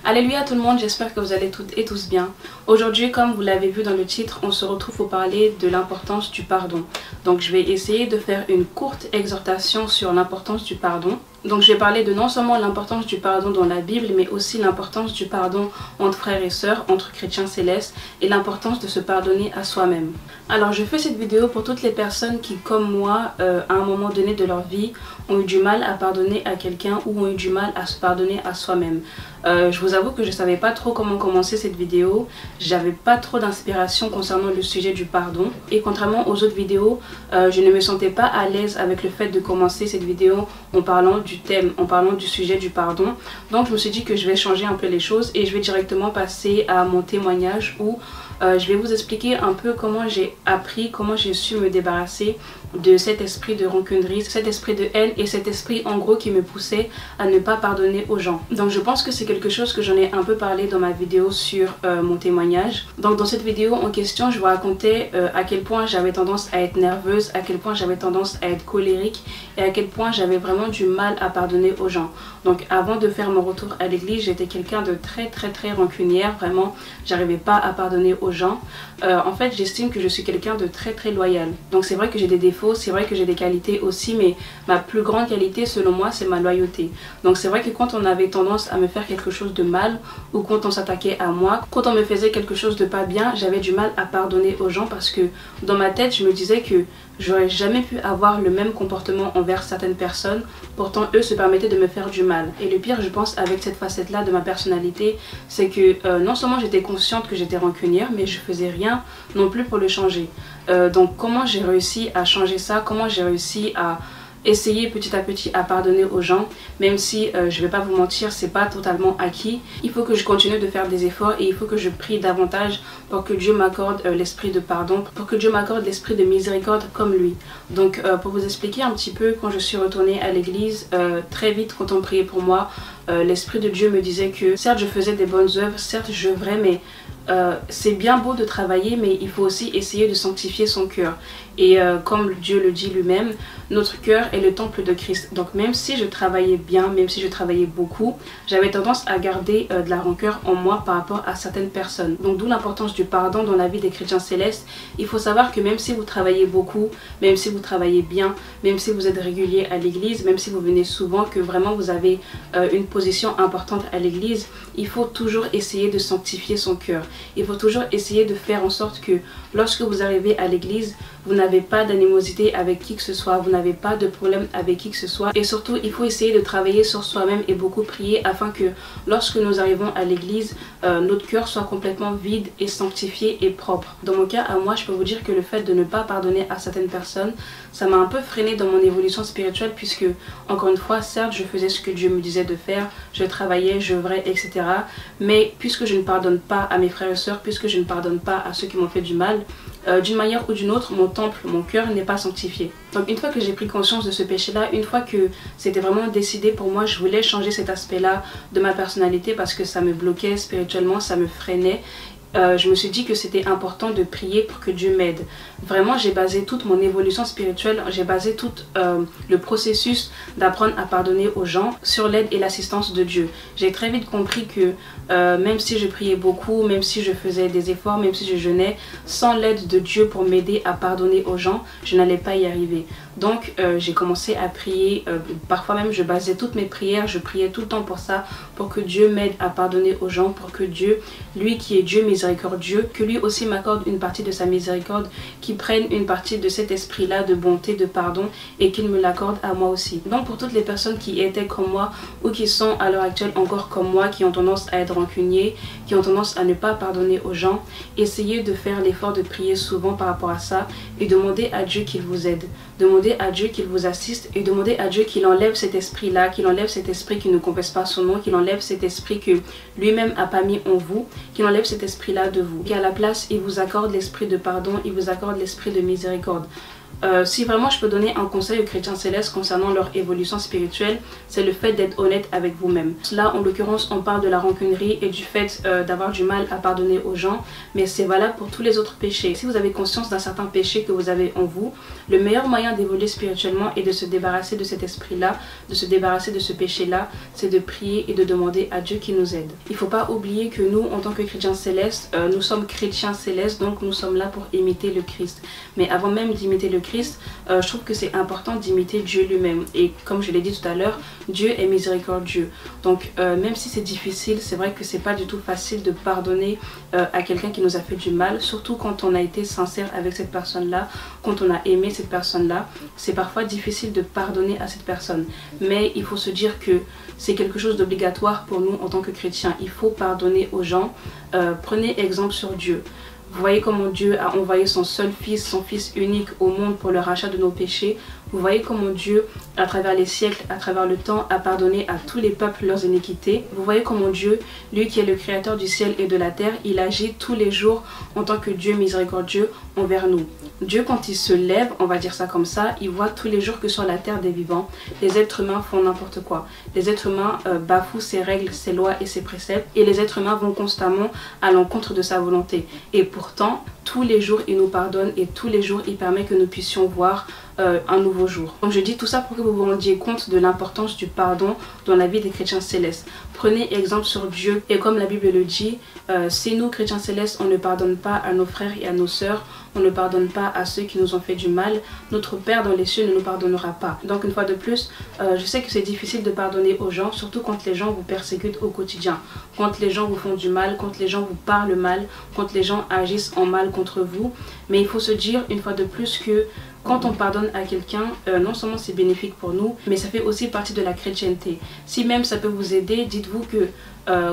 Alléluia tout le monde, j'espère que vous allez toutes et tous bien. Aujourd'hui, comme vous l'avez vu dans le titre, on se retrouve pour parler de l'importance du pardon. Donc je vais essayer de faire une courte exhortation sur l'importance du pardon. Donc je vais parler de non seulement l'importance du pardon dans la Bible, mais aussi l'importance du pardon entre frères et sœurs, entre chrétiens célestes, et l'importance de se pardonner à soi-même. Alors je fais cette vidéo pour toutes les personnes qui, comme moi, à un moment donné de leur vie, ont eu du mal à pardonner à quelqu'un ou ont eu du mal à se pardonner à soi-même. Je vous avoue que je ne savais pas trop comment commencer cette vidéo, j'avais pas trop d'inspiration concernant le sujet du pardon, et contrairement aux autres vidéos, je ne me sentais pas à l'aise avec le fait de commencer cette vidéo en parlant du thème, en parlant du sujet du pardon. Donc je me suis dit que je vais changer un peu les choses et je vais directement passer à mon témoignage où je vais vous expliquer un peu comment j'ai appris, comment j'ai su me débarrasser de cet esprit de rancunerie, cet esprit de haine et cet esprit en gros qui me poussait à ne pas pardonner aux gens. Donc je pense que c'est quelque chose que j'en ai un peu parlé dans ma vidéo sur mon témoignage. Donc dans cette vidéo en question, je vous racontais à quel point j'avais tendance à être nerveuse, à quel point j'avais tendance à être colérique et à quel point j'avais vraiment du mal à pardonner aux gens. Donc avant de faire mon retour à l'église, j'étais quelqu'un de très rancunière, vraiment j'arrivais pas à pardonner aux gens. En fait j'estime que je suis quelqu'un de très loyal. Donc c'est vrai que j'ai des défauts, c'est vrai que j'ai des qualités aussi, mais ma plus grande qualité selon moi c'est ma loyauté. Donc c'est vrai que quand on avait tendance à me faire quelque chose de mal ou quand on s'attaquait à moi, quand on me faisait quelque chose de pas bien, j'avais du mal à pardonner aux gens parce que dans ma tête je me disais que j'aurais jamais pu avoir le même comportement envers certaines personnes, pourtant eux se permettaient de me faire du mal. Et le pire je pense avec cette facette là de ma personnalité, c'est que non seulement j'étais consciente que j'étais rancunière, mais je faisais rien non plus pour le changer. Donc comment j'ai réussi à changer ça, comment j'ai réussi à essayer petit à petit à pardonner aux gens, même si je vais pas vous mentir, c'est pas totalement acquis. Il faut que je continue de faire des efforts et il faut que je prie davantage pour que Dieu m'accorde l'esprit de pardon, pour que Dieu m'accorde l'esprit de miséricorde comme lui. Donc pour vous expliquer un petit peu, quand je suis retournée à l'église, très vite quand on priait pour moi, l'esprit de Dieu me disait que certes je faisais des bonnes œuvres, certes j'œuvrais, mais c'est bien beau de travailler, mais il faut aussi essayer de sanctifier son cœur. Et comme Dieu le dit lui-même, notre cœur est le temple de Christ. Donc même si je travaillais bien, même si je travaillais beaucoup, j'avais tendance à garder de la rancœur en moi par rapport à certaines personnes. Donc d'où l'importance du pardon dans la vie des chrétiens célestes. Il faut savoir que même si vous travaillez beaucoup, même si vous travaillez bien, même si vous êtes régulier à l'église, même si vous venez souvent, que vraiment vous avez une position importante à l'église, il faut toujours essayer de sanctifier son cœur. Il faut toujours essayer de faire en sorte que lorsque vous arrivez à l'église, vous n'avez pas d'animosité avec qui que ce soit, vous n'avez pas de problème avec qui que ce soit. Et surtout, il faut essayer de travailler sur soi-même et beaucoup prier afin que lorsque nous arrivons à l'église, notre cœur soit complètement vide et sanctifié et propre. Dans mon cas, à moi, je peux vous dire que le fait de ne pas pardonner à certaines personnes, ça m'a un peu freiné dans mon évolution spirituelle puisque, encore une fois, certes, je faisais ce que Dieu me disait de faire, je travaillais, j'œuvrais, etc. Mais puisque je ne pardonne pas à mes frères et sœurs, puisque je ne pardonne pas à ceux qui m'ont fait du mal, d'une manière ou d'une autre, mon temple, mon cœur n'est pas sanctifié. Donc une fois que j'ai pris conscience de ce péché-là, une fois que c'était vraiment décidé pour moi, je voulais changer cet aspect-là de ma personnalité parce que ça me bloquait spirituellement, ça me freinait. Je me suis dit que c'était important de prier pour que Dieu m'aide. Vraiment, j'ai basé toute mon évolution spirituelle, j'ai basé tout le processus d'apprendre à pardonner aux gens sur l'aide et l'assistance de Dieu. J'ai très vite compris que même si je priais beaucoup, même si je faisais des efforts, même si je jeûnais, sans l'aide de Dieu pour m'aider à pardonner aux gens, je n'allais pas y arriver. Donc j'ai commencé à prier, parfois même je basais toutes mes prières, je priais tout le temps pour ça, pour que Dieu m'aide à pardonner aux gens, pour que Dieu, lui qui est Dieu miséricordieux, que lui aussi m'accorde une partie de sa miséricorde, qu'il prenne une partie de cet esprit-là de bonté, de pardon et qu'il me l'accorde à moi aussi. Donc pour toutes les personnes qui étaient comme moi ou qui sont à l'heure actuelle encore comme moi, qui ont tendance à être rancuniers, qui ont tendance à ne pas pardonner aux gens, essayez de faire l'effort de prier souvent par rapport à ça et demandez à Dieu qu'il vous aide. Demandez à Dieu qu'il vous assiste et demandez à Dieu qu'il enlève cet esprit-là, qu'il enlève cet esprit qui ne confesse pas son nom, qu'il enlève cet esprit que lui-même a pas mis en vous, qu'il enlève cet esprit-là de vous. Qu'à la place, il vous accorde l'esprit de pardon, il vous accorde l'esprit de miséricorde. Si vraiment je peux donner un conseil aux chrétiens célestes concernant leur évolution spirituelle, c'est le fait d'être honnête avec vous-même. Là, en l'occurrence, on parle de la rancunerie et du fait d'avoir du mal à pardonner aux gens, mais c'est valable pour tous les autres péchés. Si vous avez conscience d'un certain péché que vous avez en vous, le meilleur moyen d'évoluer spirituellement et de se débarrasser de cet esprit-là, de se débarrasser de ce péché-là, c'est de prier et de demander à Dieu qui nous aide. Il ne faut pas oublier que nous, en tant que chrétiens célestes, nous sommes chrétiens célestes, donc nous sommes là pour imiter le Christ. Mais avant même d'imiter le Christ, je trouve que c'est important d'imiter Dieu lui-même. Et comme je l'ai dit tout à l'heure, Dieu est miséricordieux. Donc même si c'est difficile, c'est vrai que c'est pas du tout facile de pardonner à quelqu'un qui nous a fait du mal, surtout quand on a été sincère avec cette personne-là, quand on a aimé cette personne-là. C'est parfois difficile de pardonner à cette personne. Mais il faut se dire que c'est quelque chose d'obligatoire pour nous en tant que chrétiens. Il faut pardonner aux gens. Prenez exemple sur Dieu. Vous voyez comment Dieu a envoyé son seul fils, son fils unique au monde pour le rachat de nos péchés. Vous voyez comment Dieu, à travers les siècles, à travers le temps, a pardonné à tous les peuples leurs iniquités. Vous voyez comment Dieu, lui qui est le créateur du ciel et de la terre, il agit tous les jours en tant que Dieu miséricordieux envers nous. Dieu, quand il se lève, on va dire ça comme ça, il voit tous les jours que sur la terre des vivants, les êtres humains font n'importe quoi. Les êtres humains bafouent ses règles, ses lois et ses préceptes, et les êtres humains vont constamment à l'encontre de sa volonté. Et pourtant, tous les jours, il nous pardonne et tous les jours, il permet que nous puissions voir un nouveau jour. Donc je dis tout ça pour que vous vous rendiez compte de l'importance du pardon dans la vie des chrétiens célestes. Prenez exemple sur Dieu et comme la Bible le dit, si nous chrétiens célestes on ne pardonne pas à nos frères et à nos sœurs, on ne pardonne pas à ceux qui nous ont fait du mal, notre Père dans les cieux ne nous pardonnera pas. Donc une fois de plus, je sais que c'est difficile de pardonner aux gens, surtout quand les gens vous persécutent au quotidien, quand les gens vous font du mal, quand les gens vous parlent mal, quand les gens agissent en mal contre vous. Mais il faut se dire une fois de plus que quand on pardonne à quelqu'un, non seulement c'est bénéfique pour nous, mais ça fait aussi partie de la chrétienté. Si même ça peut vous aider, dites-vous que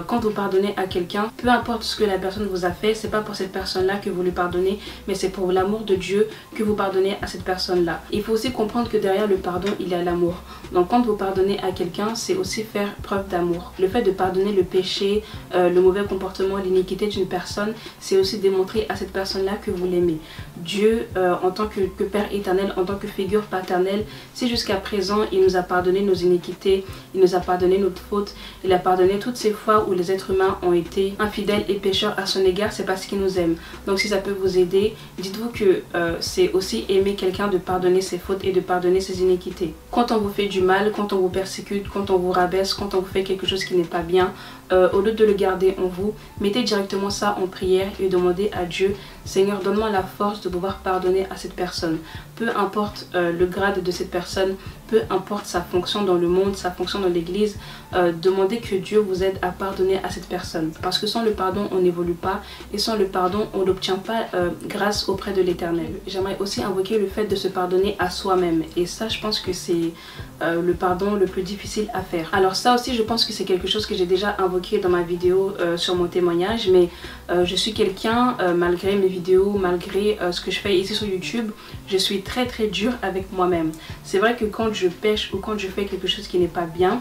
quand vous pardonnez à quelqu'un, peu importe ce que la personne vous a fait, c'est pas pour cette personne-là que vous lui pardonnez, mais c'est pour l'amour de Dieu que vous pardonnez à cette personne-là. Il faut aussi comprendre que derrière le pardon, il y a l'amour. Donc quand vous pardonnez à quelqu'un, c'est aussi faire preuve d'amour. Le fait de pardonner le péché, le mauvais comportement, l'iniquité d'une personne, c'est aussi démontrer à cette personne-là que vous l'aimez. Dieu, en tant que Père éternel, en tant que figure paternelle, si jusqu'à présent il nous a pardonné nos iniquités, il nous a pardonné notre faute, il a pardonné toutes ces fois où les êtres humains ont été infidèles et pécheurs à son égard, c'est parce qu'il nous aime. Donc si ça peut vous aider, dites-vous que c'est aussi aimer quelqu'un de pardonner ses fautes et de pardonner ses iniquités. Quand on vous fait du mal, quand on vous persécute, quand on vous rabaisse, quand on vous fait quelque chose qui n'est pas bien, au lieu de le garder en vous, mettez directement ça en prière et demandez à Dieu, Seigneur, donne-moi la force de pouvoir pardonner à cette personne. Peu importe le grade de cette personne, peu importe sa fonction dans le monde, sa fonction dans l'église, demandez que Dieu vous aide à pardonner à cette personne. Parce que sans le pardon, on n'évolue pas et sans le pardon, on n'obtient pas grâce auprès de l'Éternel. J'aimerais aussi invoquer le fait de se pardonner à soi-même. Et ça, je pense que c'est le pardon le plus difficile à faire. Alors ça aussi, je pense que c'est quelque chose que j'ai déjà invoqué dans ma vidéo sur mon témoignage, mais je suis quelqu'un, malgré mes vidéos, malgré ce que je fais ici sur YouTube, je suis très dure avec moi-même. C'est vrai que quand je pêche ou quand je fais quelque chose qui n'est pas bien,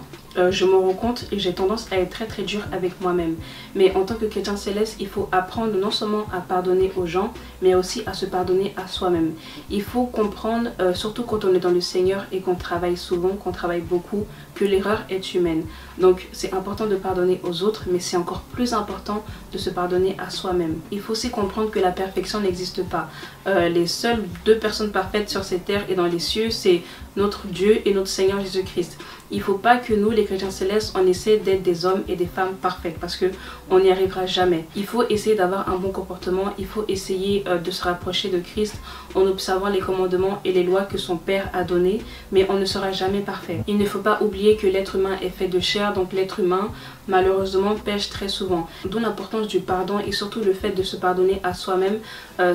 je me rends compte et j'ai tendance à être très dure avec moi-même. Mais en tant que chrétien céleste, il faut apprendre non seulement à pardonner aux gens, mais aussi à se pardonner à soi-même. Il faut comprendre, surtout quand on est dans le Seigneur et qu'on travaille souvent, qu'on travaille beaucoup, que l'erreur est humaine. Donc c'est important de pardonner aux autres, mais c'est encore plus important de se pardonner à soi-même. Il faut aussi comprendre que la perfection n'existe pas. Les seules deux personnes parfaites sur cette terre et dans les cieux, c'est notre Dieu et notre Seigneur Jésus-Christ. Il ne faut pas que nous, les chrétiens célestes, on essaie d'être des hommes et des femmes parfaits parce qu'on n'y arrivera jamais. Il faut essayer d'avoir un bon comportement, il faut essayer de se rapprocher de Christ en observant les commandements et les lois que son Père a donnés, mais on ne sera jamais parfait. Il ne faut pas oublier que l'être humain est fait de chair, donc l'être humain, malheureusement, pêche très souvent. D'où l'importance du pardon et surtout le fait de se pardonner à soi-même.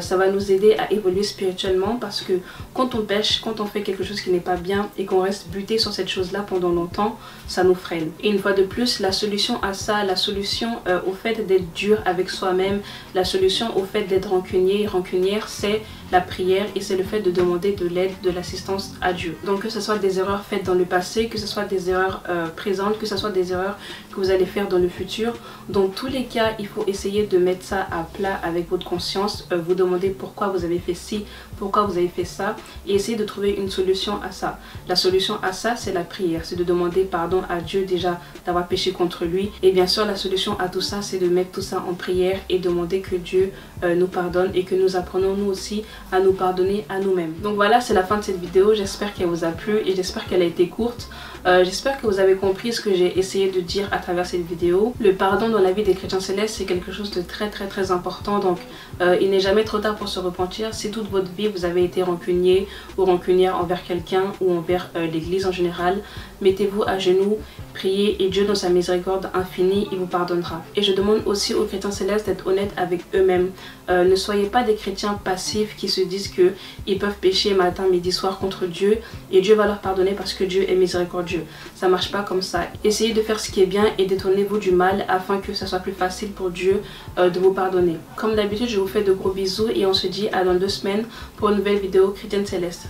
Ça va nous aider à évoluer spirituellement parce que quand on pêche, quand on fait quelque chose qui n'est pas bien et qu'on reste buté sur cette chose-là pendant longtemps, ça nous freine. Et une fois de plus, la solution à ça, la solution au fait d'être dur avec soi-même, la solution au fait d'être rancunier, rancunière, c'est la prière et c'est le fait de demander de l'aide, de l'assistance à Dieu. Donc que ce soit des erreurs faites dans le passé, que ce soit des erreurs présentes, que ce soit des erreurs que vous allez faire dans le futur, dans tous les cas il faut essayer de mettre ça à plat avec votre conscience, vous demander pourquoi vous avez fait ci, pourquoi vous avez fait ça et essayer de trouver une solution à ça. La solution à ça c'est la prière, c'est de demander pardon à Dieu déjà d'avoir péché contre lui et bien sûr la solution à tout ça c'est de mettre tout ça en prière et demander que Dieu nous pardonne et que nous apprenons nous aussi à nous pardonner à nous-mêmes. Donc voilà, c'est la fin de cette vidéo, j'espère qu'elle vous a plu et j'espère qu'elle a été courte. J'espère que vous avez compris ce que j'ai essayé de dire à travers cette vidéo. Le pardon dans la vie des chrétiens célestes c'est quelque chose de très important, donc il n'est jamais trop tard pour se repentir. Si toute votre vie vous avez été rancunier ou rancunière envers quelqu'un ou envers l'église en général, mettez-vous à genoux, priez et Dieu dans sa miséricorde infinie il vous pardonnera. Et je demande aussi aux chrétiens célestes d'être honnêtes avec eux-mêmes. Ne soyez pas des chrétiens passifs qui se disent que ils peuvent pécher matin, midi, soir contre Dieu et Dieu va leur pardonner parce que Dieu est miséricordieux. Ça marche pas comme ça. Essayez de faire ce qui est bien et détournez-vous du mal afin que ça soit plus facile pour Dieu de vous pardonner. Comme d'habitude, je vous fais de gros bisous et on se dit à dans 2 semaines pour une nouvelle vidéo chrétienne céleste.